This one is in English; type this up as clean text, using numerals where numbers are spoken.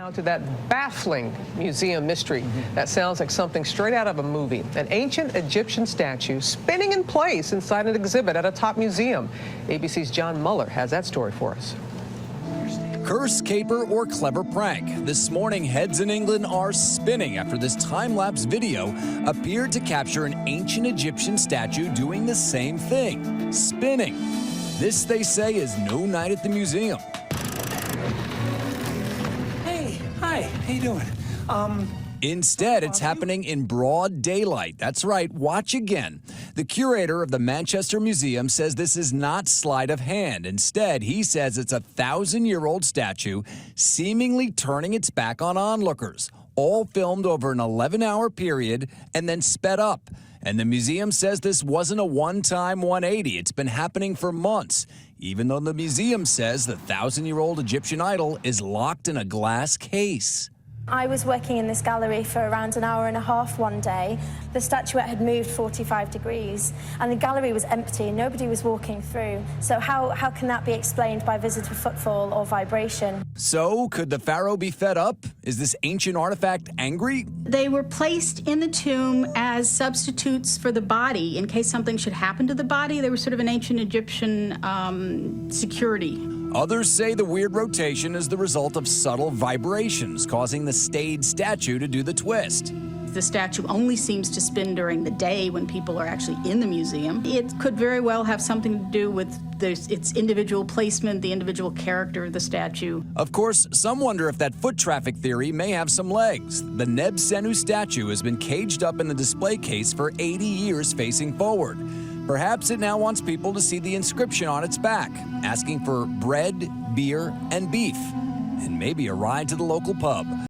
Now to that baffling museum mystery that sounds like something straight out of a movie. An ancient Egyptian statue spinning in place inside an exhibit at a top museum. ABC's John Muller has that story for us. Curse, caper, or clever prank. This morning, heads in England are spinning after this time-lapse video appeared to capture an ancient Egyptian statue doing the same thing, spinning. This, they say, is no night at the museum. Hey, hi, how you doing? Instead, it's happening in broad daylight. That's right, watch again. The curator of the Manchester Museum says this is not sleight of hand. Instead, he says it's a 1,000-year-old statue seemingly turning its back on onlookers, all filmed over an 11-hour period and then sped up. And the museum says this wasn't a one-time 180. It's been happening for months, even though the museum says the 1,000-year-old Egyptian idol is locked in a glass case. I was working in this gallery for around an hour and a half one day. The statuette had moved 45 degrees and the gallery was empty. Nobody was walking through. So how can that be explained by visitor footfall or vibration? So, could the pharaoh be fed up? Is this ancient artifact angry? They were placed in the tomb as substitutes for the body in case something should happen to the body. They were sort of an ancient Egyptian security. Others say the weird rotation is the result of subtle vibrations, causing the staid statue to do the twist. The statue only seems to spin during the day when people are actually in the museum. It could very well have something to do with its individual placement, the individual character of the statue. Of course, some wonder if that foot traffic theory may have some legs. The Neb-senu statue has been caged up in the display case for 80 years facing forward. Perhaps it now wants people to see the inscription on its back, asking for bread, beer, and beef, and maybe a ride to the local pub.